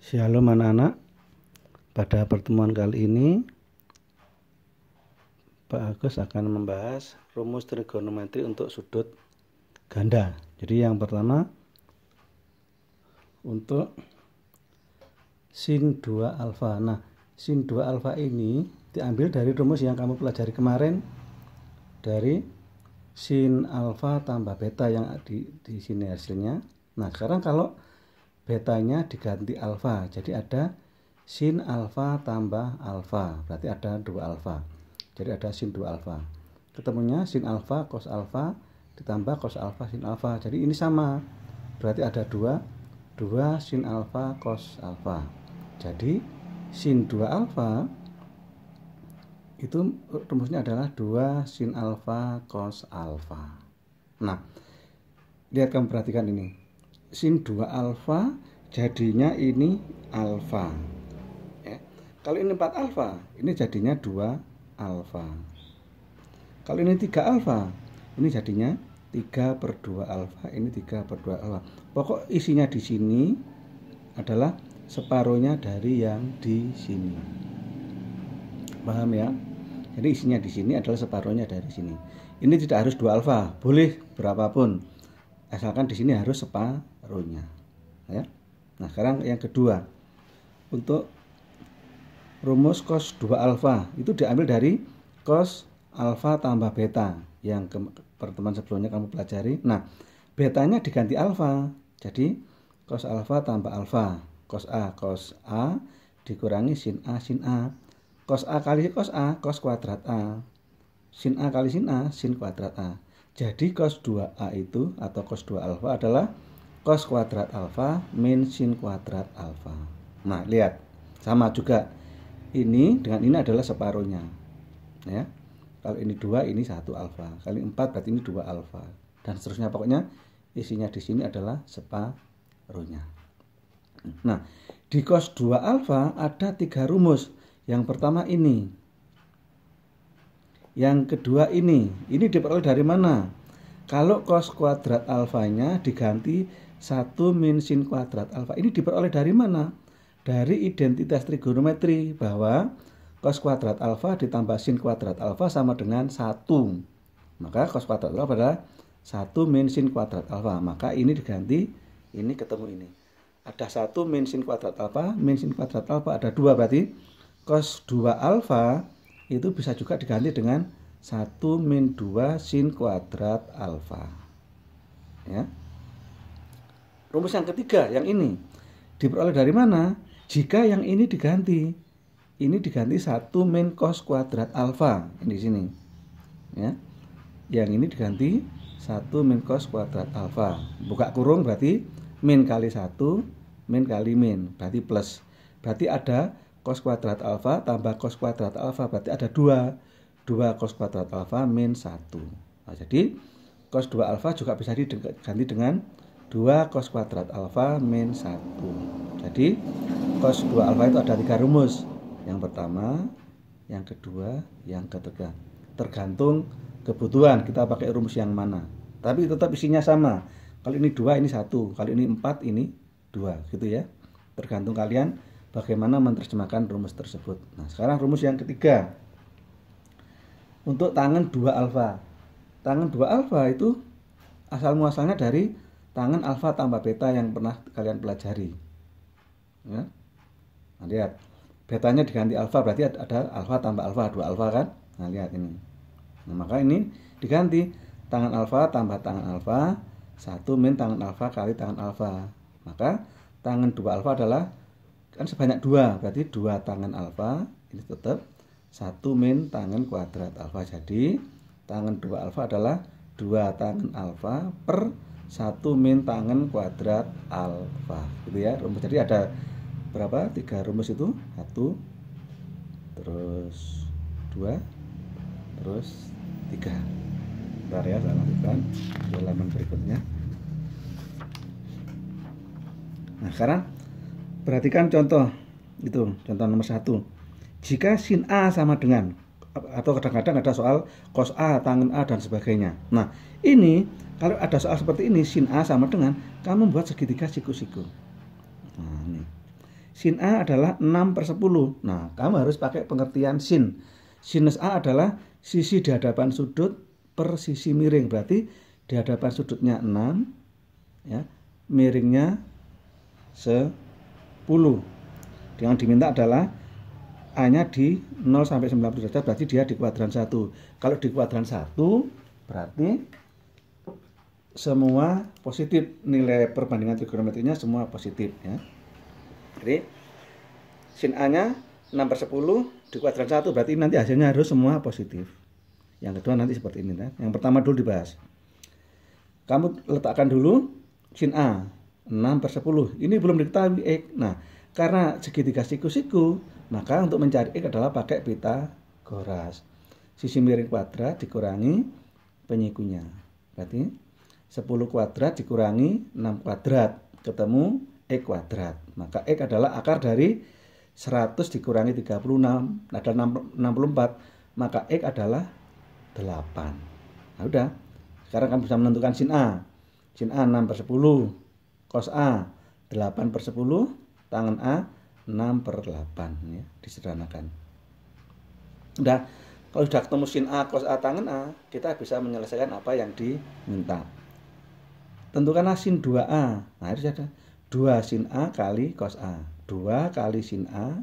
Shalom anak-anak, pada pertemuan kali ini Pak Agus akan membahas rumus trigonometri untuk sudut ganda. Jadi yang pertama untuk sin 2 alfa. Nah, sin 2 alfa ini diambil dari rumus yang kamu pelajari kemarin, dari sin alfa tambah beta yang di sini hasilnya. Nah, sekarang kalau betanya diganti alfa, jadi ada sin alfa tambah alfa, berarti ada 2 alfa. Jadi ada sin 2 alfa. Ketemunya sin alfa cos alfa ditambah cos alfa sin alfa. Jadi ini sama, berarti ada 2 sin alfa cos alfa. Jadi sin 2 alfa itu rumusnya adalah 2 sin alfa cos alfa. Nah, lihat, kamu perhatikan ini. Sin 2 alfa jadinya ini alfa. Ya. Kalau ini 4 alfa, ini jadinya 2 alfa. Kalau ini 3 alfa, ini jadinya 3/2 alfa. Ini 3/2 alfa. Pokok isinya di sini adalah separuhnya dari yang di sini. Paham ya? Jadi isinya di sini adalah separuhnya dari sini. Ini tidak harus 2 alfa, boleh berapapun. Asalkan di sini harus separuhnya. Ya. Nah, sekarang yang kedua. Untuk rumus cos 2 alfa itu diambil dari cos alfa tambah beta yang pertemuan sebelumnya kamu pelajari. Nah, betanya diganti alfa. Jadi cos alfa tambah alfa, cos A dikurangi sin A sin A. Cos A kali cos A, cos kuadrat A. Sin A kali sin A, sin kuadrat A. Jadi cos 2A itu atau cos 2 alfa adalah cos kuadrat alfa min sin kuadrat alfa. Nah, lihat. Sama juga. Ini dengan ini adalah separuhnya. Ya. Kalau ini 2, ini 1 alfa. Kalau 4 berarti ini 2 alfa. Dan seterusnya, pokoknya isinya di sini adalah separuhnya. Nah, di cos 2 alfa ada 3 rumus. Yang pertama ini. Yang kedua ini diperoleh dari mana? Kalau cos kuadrat alfanya diganti 1 min sin kuadrat alfa, ini diperoleh dari mana? Dari identitas trigonometri, bahwa cos kuadrat alfa ditambah sin kuadrat alfa sama dengan 1. Maka cos kuadrat alfa adalah 1 min sin kuadrat alfa. Maka ini diganti, ini ketemu ini. Ada 1 min sin kuadrat alfa, min sin kuadrat alfa ada 2, berarti cos 2 alfa itu bisa juga diganti dengan 1 min 2 sin kuadrat alfa. Ya. Rumus yang ketiga, yang ini diperoleh dari mana? Jika yang ini diganti 1 min cos kuadrat alfa di sini. Ya. Yang ini diganti 1 min cos kuadrat alfa. Buka kurung berarti min kali 1, min kali min, berarti plus. Berarti ada cos kuadrat alfa tambah cos kuadrat alfa, berarti ada 2 cos kuadrat alfa min 1. Nah, jadi cos 2 alfa juga bisa diganti dengan 2 cos kuadrat alfa min 1. Jadi cos 2 alfa itu ada 3 rumus. Yang pertama, yang kedua, yang ketiga. Tergantung kebutuhan kita pakai rumus yang mana. Tapi tetap isinya sama. Kalau ini 2, ini 1. Kalau ini 4, ini 2, gitu ya. Tergantung kalian bagaimana menerjemahkan rumus tersebut. Nah, sekarang rumus yang ketiga. Untuk tangan 2 alfa. Tangan 2 alfa itu asal muasalnya dari tangan alfa tambah beta yang pernah kalian pelajari. Ya. Nah, lihat. Betanya diganti alfa, berarti ada alfa tambah alfa, 2 alfa kan? Nah, lihat ini. Nah, maka ini diganti tangan alfa tambah tangan alfa, 1 min tangan alfa kali tangan alfa. Maka tangan 2 alfa adalah kan sebanyak 2, berarti 2 tangan alfa, ini tetap 1 min tangan kuadrat alfa. Jadi tangan 2 alfa adalah 2 tangan alfa per 1 min tangan kuadrat alfa, gitu ya. Jadi ada berapa? 3 rumus itu. 1, terus 2, terus 3. Bentar ya, saya lanjutkan di halaman berikutnya. Nah, sekarang perhatikan contoh itu, contoh nomor 1. Jika sin A sama dengan, atau kadang-kadang ada soal cos A, tangen A dan sebagainya. Nah, ini kalau ada soal seperti ini, sin A sama dengan, kamu buat segitiga siku-siku. Nah, ini. sin A adalah 6/10. Nah, kamu harus pakai pengertian sin. Sinus A adalah sisi di hadapan sudut per sisi miring. Berarti di hadapan sudutnya 6, ya, miringnya 10. Yang diminta adalah A-nya di 0 sampai 90 derajat, berarti dia di kuadran 1. Kalau di kuadran 1, berarti semua positif, nilai perbandingan trigonometrinya semua positif, ya. Jadi sin A-nya 6/10 di kuadran 1, berarti nanti hasilnya harus semua positif. Yang kedua nanti seperti ini, ya. Yang pertama dulu dibahas. Kamu letakkan dulu sin A 6/10. Ini belum diketahui X. Nah, karena segitiga siku-siku, maka untuk mencari X adalah pakai Pitagoras. Sisi miring kuadrat dikurangi penyikunya. Berarti 10 kuadrat dikurangi 6 kuadrat, ketemu X kuadrat. Maka X adalah akar dari 100 dikurangi 36, ada 64, maka X adalah 8. Nah, udah. Sekarang kamu bisa menentukan sin A. Sin A 6/10, cos A 8/10, tangan A 6/8, ya, disederhanakan. Udah, kalau sudah ketemu sin A, cos A, tangan A, kita bisa menyelesaikan apa yang diminta. Tentukanlah sin 2A. Nah, harus ada 2 sin A kali cos A. 2 kali sin A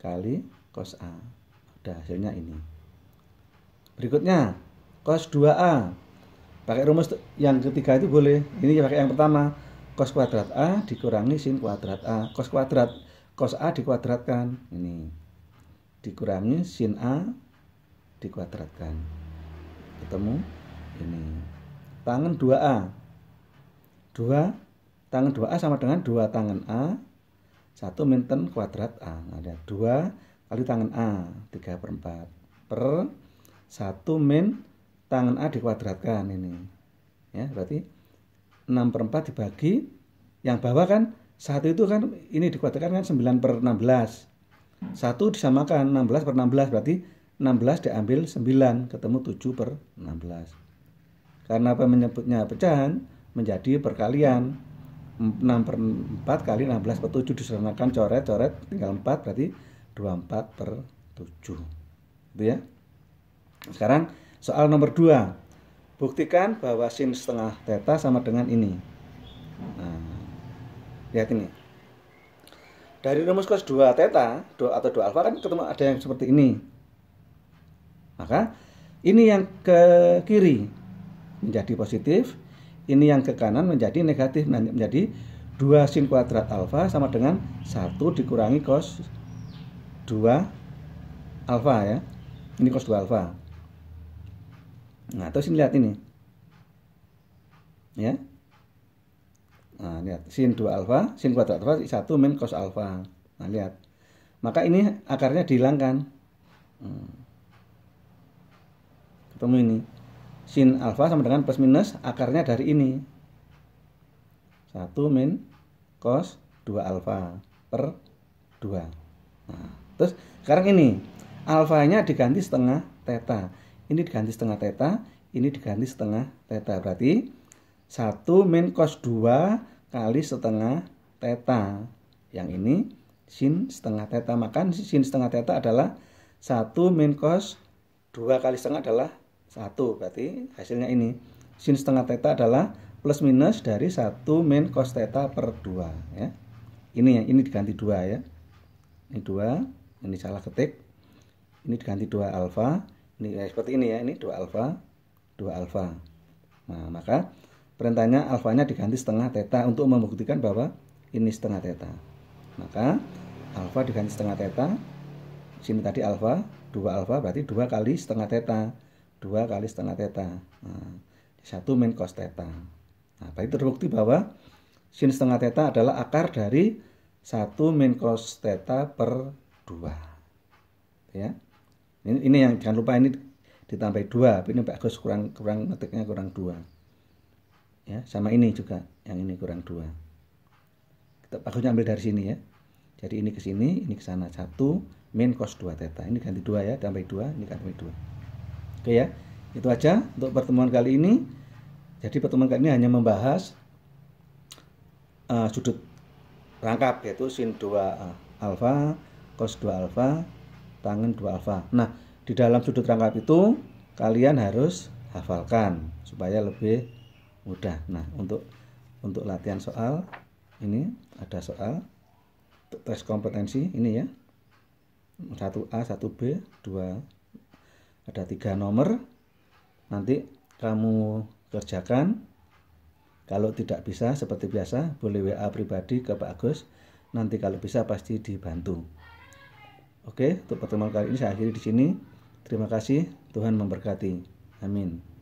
kali cos A. Udah, hasilnya ini. Berikutnya, cos 2A. Pakai rumus yang ketiga itu boleh. Ini pakai yang pertama. Cos kuadrat A dikurangi sin kuadrat A. Cos kuadrat, cos A dikuadratkan. Ini. Dikurangi sin A dikuadratkan. Ketemu ini. Tangan 2A. 2 tangan 2A sama dengan 2 tangan A 1 min tan kuadrat A. Ada 2 kali tangan A 3/4 per 1 min tangan A dikuadratkan ini. Ya, berarti 6/4 dibagi yang bawah kan 1 itu kan ini dikuadratkan kan 9/16. 1 disamakan 16/16, berarti 16 diambil 9, ketemu 7/16. Karena apa menyebutnya pecahan, menjadi perkalian. 6/4 kali 16/7 disederhanakan, coret-coret tinggal 4, berarti 24/7. Gitu ya. Sekarang soal nomor 2. Buktikan bahwa sin setengah theta sama dengan ini. Nah, lihat ini. Dari rumus cos 2 theta atau 2 alfa kan ketemu ada yang seperti ini. Maka ini yang ke kiri menjadi positif, ini yang ke kanan menjadi negatif, menjadi 2 sin kuadrat alfa sama dengan 1 dikurangi cos 2 alfa, ya. Ini cos 2 alfa. Nah, terus ini lihat ini. Ya. Nah, lihat sin 2 alfa, sin kuadrat alfa 1 min cos alfa. Nah, lihat. Maka ini akarnya dihilangkan. Ketemu ini. Sin alfa sama dengan plus minus akarnya dari ini. 1 min cos 2 alfa per 2. Nah, terus sekarang ini alfanya diganti setengah theta. Ini diganti setengah theta, ini diganti setengah theta. Berarti 1 min cos 2 kali setengah theta. Yang ini sin setengah theta. Maka sin setengah theta adalah 1 min cos 2 kali setengah adalah 1. Berarti hasilnya ini. Sin setengah theta adalah plus minus dari 1 min cos theta per 2. Ya. Ini diganti 2, ya. Ini 2, ini salah ketik. Ini diganti 2 alfa. Ini seperti ini, ya. Ini 2 alfa, 2 alfa. Nah, maka perintahnya alfanya diganti setengah theta untuk membuktikan bahwa ini setengah theta. Maka alfa diganti setengah theta. Sini tadi alfa, 2 alfa berarti 2 kali setengah theta. 2 kali setengah theta. Nah, 1 min cos theta. Nah, berarti terbukti bahwa sin setengah theta adalah akar dari 1 min cos theta per 2. Ya. Ini yang jangan lupa ini ditambah 2. Ini Pak Agus kurang ngetiknya kurang 2. Ya, sama ini juga. Yang ini kurang 2. Kita Pak Agus ambil dari sini, ya. Jadi ini ke sini, ini ke sana. 1 min cos 2 theta. Ini ganti 2, ya, tambah 2, ini ganti 2. Oke, ya. Itu aja untuk pertemuan kali ini. Jadi pertemuan kali ini hanya membahas sudut rangkap, yaitu sin 2 alfa, cos 2 alfa, tangen 2 alfa. Nah, di dalam sudut rangkap itu kalian harus hafalkan supaya lebih mudah. Nah, untuk latihan soal ini ada soal tes kompetensi ini ya. 1A, 1B, 2, ada 3 nomor. Nanti kamu kerjakan. Kalau tidak bisa seperti biasa boleh WA pribadi ke Pak Agus. Nanti kalau bisa pasti dibantu. Oke, untuk pertemuan kali ini saya akhiri di sini. Terima kasih, Tuhan memberkati. Amin.